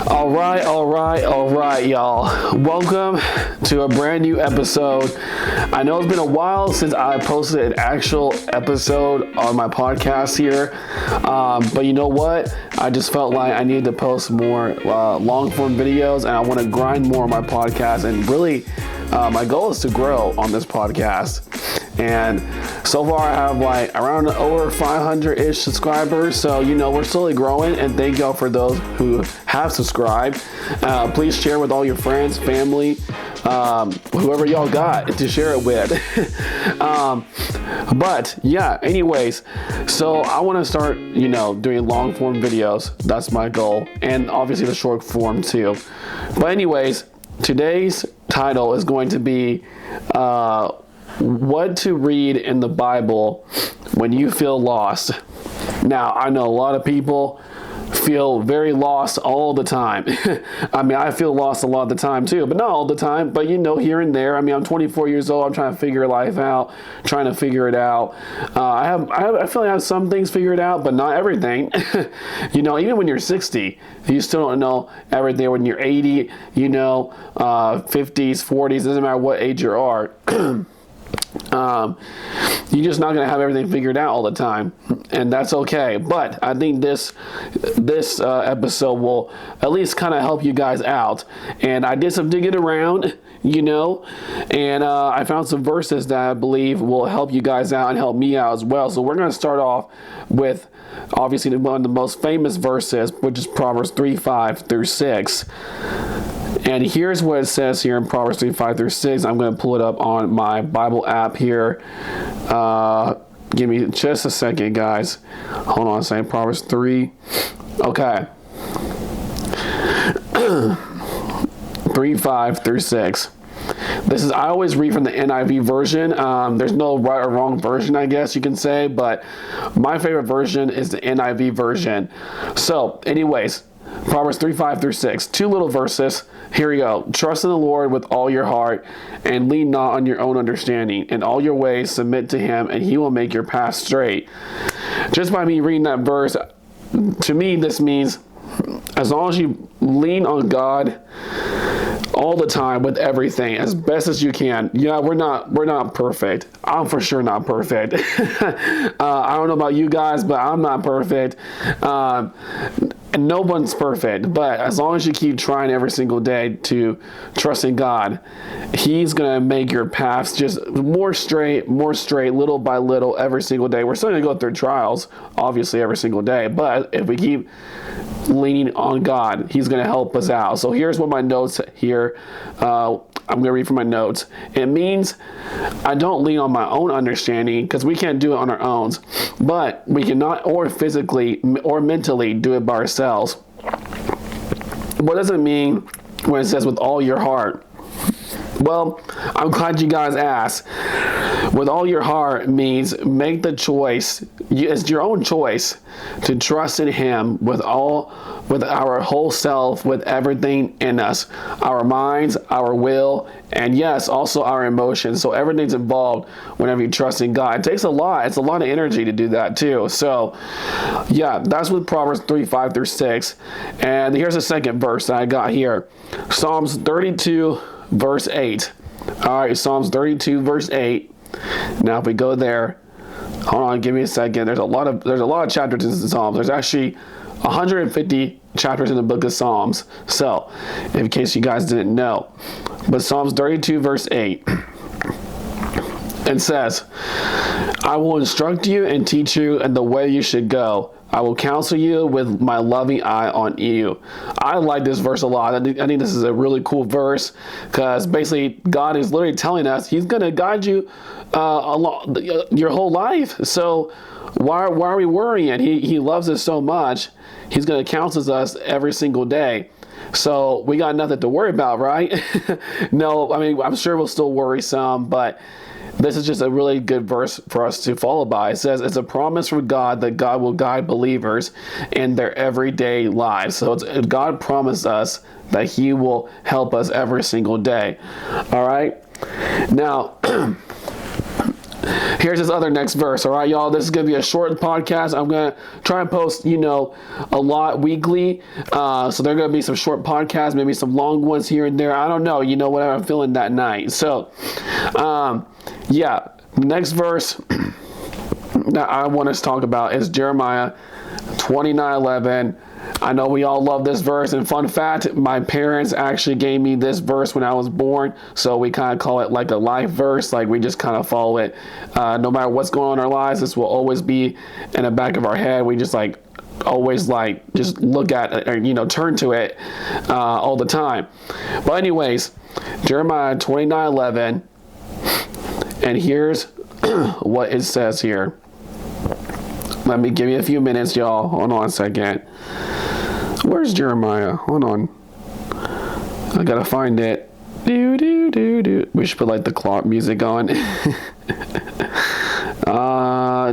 All right, y'all. Welcome to a brand new episode. I know it's been a while since I posted an actual episode on my podcast here, but you know what? I just felt like I needed to post more long-form videos, and I want to grind more on my podcast. And really, my goal is to grow on this podcast. And so far I have like around over 500-ish subscribers. So, we're slowly growing, and thank y'all for those who have subscribed. Please share with all your friends, family, whoever y'all got to share it with. But yeah, anyways, so I want to start, doing long form videos. That's my goal. And obviously the short form too. But anyways, today's title is going to be, what to read in the Bible when you feel lost. Now, I know a lot of people feel very lost all the time. I mean, I feel lost a lot of the time too, but not all the time, but here and there. I mean, I'm 24 years old. I'm trying to figure life out, trying to figure it out. I feel like I have some things figured out, but not everything. Even when you're 60, you still don't know everything. When you're 80, 50s, 40s, doesn't matter what age you are. You're just not going to have everything figured out all the time, and that's okay. But I think this episode will at least kind of help you guys out. And I did some digging around, and I found some verses that I believe will help you guys out and help me out as well. So we're going to start off with obviously one of the most famous verses, which is Proverbs 3:5-6. And here's what it says here in Proverbs 3:5-6. I'm going to pull it up on my Bible app here. Give me just a second, guys. Hold on a second. Proverbs 3. Okay. 3:5-6. I always read from the NIV version. There's no right or wrong version, I guess you can say, but my favorite version is the NIV version. So, anyways, Proverbs 3:5-6. Two little verses. Here we go. Trust in the Lord with all your heart, and lean not on your own understanding. In all your ways submit to him, and he will make your path straight. Just by me reading that verse, to me this means as long as you lean on God all the time with everything as best as you can. Yeah, we're not perfect. I'm for sure not perfect. I don't know about you guys, but I'm not perfect. And no one's perfect, but as long as you keep trying every single day to trust in God, he's going to make your paths just more straight, little by little, every single day. We're still going to go through trials, obviously, every single day, but if we keep leaning on God, he's going to help us out. So here's what my notes here. I'm going to read from my notes. It means I don't lean on my own understanding, because we can't do it on our own, but we cannot or physically or mentally do it by ourselves. What does it mean when it says with all your heart? Well, I'm glad you guys asked. With all your heart means make the choice. It's your own choice to trust in him with our whole self, with everything in us, our minds, our will, and yes, also our emotions. So everything's involved whenever you trust in God. It takes a lot. It's a lot of energy to do that too. So yeah, that's with Proverbs 3:5-6. And here's the second verse that I got here. Psalms 32 verse 8. All right, Psalms 32 verse 8. Now if we go there, hold on, give me a second. There's a lot of chapters in the Psalms. There's actually 150 chapters in the book of Psalms. So, in case you guys didn't know. But Psalms 32 verse 8. It says, I will instruct you and teach you in the way you should go. I will counsel you with my loving eye on you. I like this verse a lot. I think this is a really cool verse, because basically God is literally telling us he's going to guide you along your whole life. So why are we worrying? He loves us so much. He's going to counsel us every single day. So we got nothing to worry about, right? No, I mean, I'm sure we'll still worry some, but this is just a really good verse for us to follow by. It says it's a promise from God that God will guide believers in their everyday lives. So God promised us that he will help us every single day. All right. Now, Here's this other next verse. All right, y'all. This is gonna be a short podcast. I'm gonna try and post, a lot weekly. So there are gonna be some short podcasts, maybe some long ones here and there. I don't know. Whatever I'm feeling that night. So, yeah. The next verse that I want us to talk about is Jeremiah 29:11. I know we all love this verse, and fun fact, my parents actually gave me this verse when I was born, so we kind of call it like a life verse. Like, we just kind of follow it. No matter what's going on in our lives, this will always be in the back of our head. We just always just look at it, or turn to it all the time. But anyways, Jeremiah 29:11, and here's what it says here. Let me give you a few minutes, y'all. Hold on a second. Where's Jeremiah? Hold on. I gotta find it. We should put the clock music on.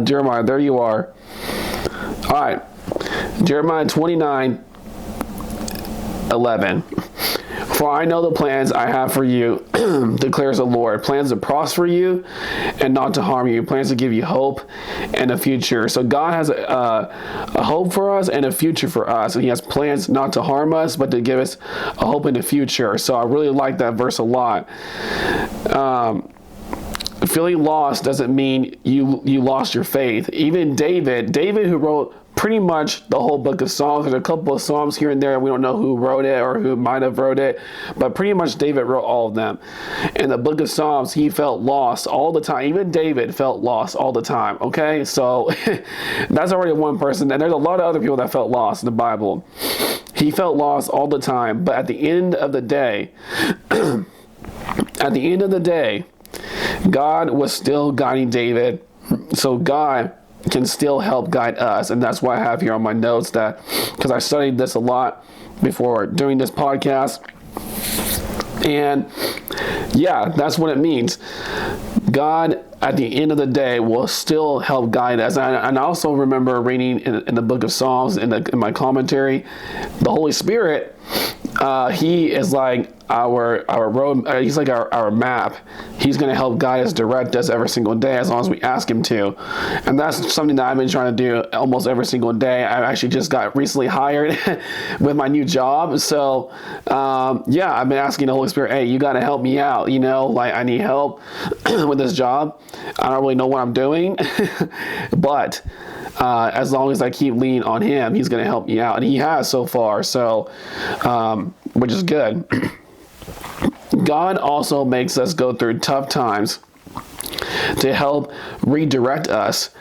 Jeremiah, there you are. All right. Jeremiah 29:11. For I know the plans I have for you, declares the Lord. Plans to prosper you and not to harm you. Plans to give you hope and a future. So God has a hope for us and a future for us. And he has plans not to harm us, but to give us a hope in the future. So I really like that verse a lot. Feeling lost doesn't mean you lost your faith. Even David who wrote pretty much the whole book of Psalms. There's a couple of Psalms here and there. We don't know who wrote it or who might have wrote it, but pretty much David wrote all of them. In the book of Psalms, he felt lost all the time. Even David felt lost all the time. Okay, so that's already one person. And there's a lot of other people that felt lost in the Bible. He felt lost all the time, but at the end of the day, God was still guiding David. So God can still help guide us, and that's why I have here on my notes that, because I studied this a lot before doing this podcast, and yeah, that's what it means. God, at the end of the day, will still help guide us. And I also remember reading in the book of Psalms, in my commentary, the Holy Spirit, he is like our road. He's like our map. He's going to help guide us, direct us every single day as long as we ask him to. And that's something that I've been trying to do almost every single day. I actually just got recently hired with my new job. So, yeah, I've been asking the Holy Spirit, hey, you got to help me out. I need help with this job. I don't really know what I'm doing, but as long as I keep leaning on him, he's going to help me out. And he has so far, so which is good. God also makes us go through tough times to help redirect us.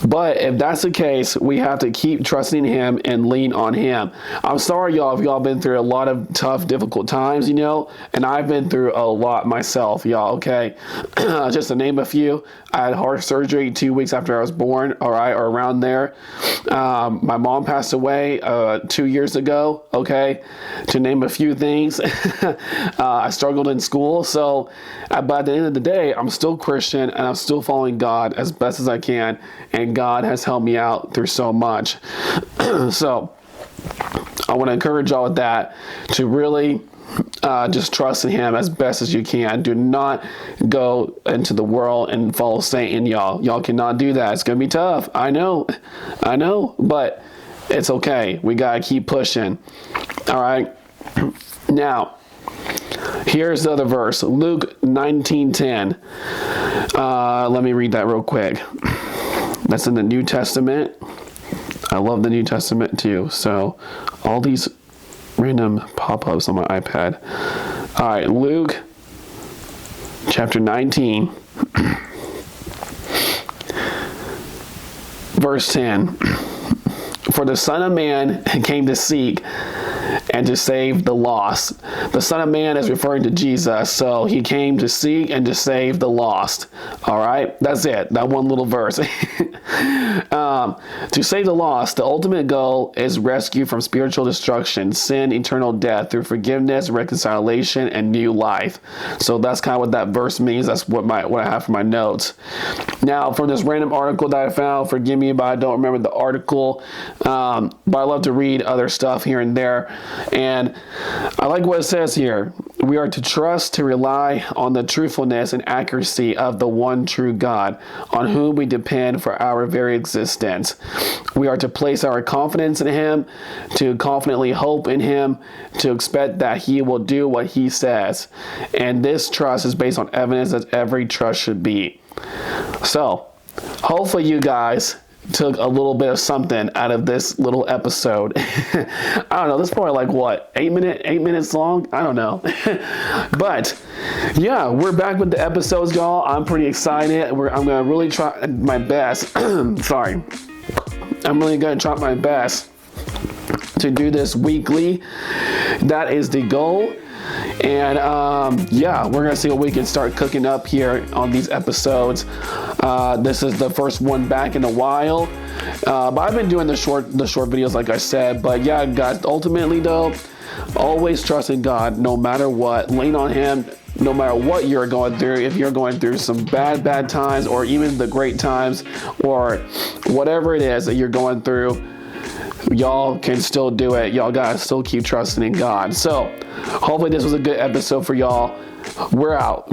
But if that's the case, we have to keep trusting him and lean on him. I'm sorry, y'all, if y'all been through a lot of tough, difficult times, and I've been through a lot myself, y'all, okay? Just to name a few, I had heart surgery 2 weeks after I was born, all right, or around there. My mom passed away 2 years ago, okay, to name a few things. I struggled in school, so but at the end of the day, I'm still Christian, and I'm still following God as best as I can, and God has helped me out through so much. So I want to encourage y'all with that, to really just trust in him as best as you can. Do not go into the world and follow Satan, y'all. Y'all cannot do that. It's going to be tough. I know, but it's okay. We got to keep pushing. All right. Now, here's the other verse, Luke 19:10. Let me read that real quick. That's in the New Testament. I love the New Testament too. So all these random pop-ups on my iPad. All right, Luke chapter 19, verse 10. For the Son of Man came to seek and to save the lost. The Son of Man is referring to Jesus, so he came to seek and to save the lost. All right, that's it. That one little verse. To save the lost, the ultimate goal is rescue from spiritual destruction, sin, eternal death, through forgiveness, reconciliation, and new life. So that's kind of what that verse means. That's what I have for my notes. Now, from this random article that I found, forgive me, but I don't remember the article. But I love to read other stuff here and there. And I like what it says here. We are to trust, to rely on the truthfulness and accuracy of the one true God, on whom we depend for our very existence. We are to place our confidence in Him, to confidently hope in Him, to expect that He will do what He says. And this trust is based on evidence, as every trust should be. So, hopefully you guys took a little bit of something out of this little episode. I don't know, this is probably like what, 8 minutes long? I don't know. But yeah, we're back with the episodes, y'all. I'm pretty excited. I'm gonna really try my best. Sorry. I'm really gonna try my best to do this weekly. That is the goal. And yeah, we're gonna see what we can start cooking up here on these episodes. This is the first one back in a while, but I've been doing the short videos, like I said. But yeah, guys, ultimately though, always trust in God, no matter what. Lean on Him, no matter what you're going through. If you're going through some bad times, or even the great times, or whatever it is that you're going through, y'all can still do it. Y'all gotta still keep trusting in God. So hopefully this was a good episode for y'all. We're out.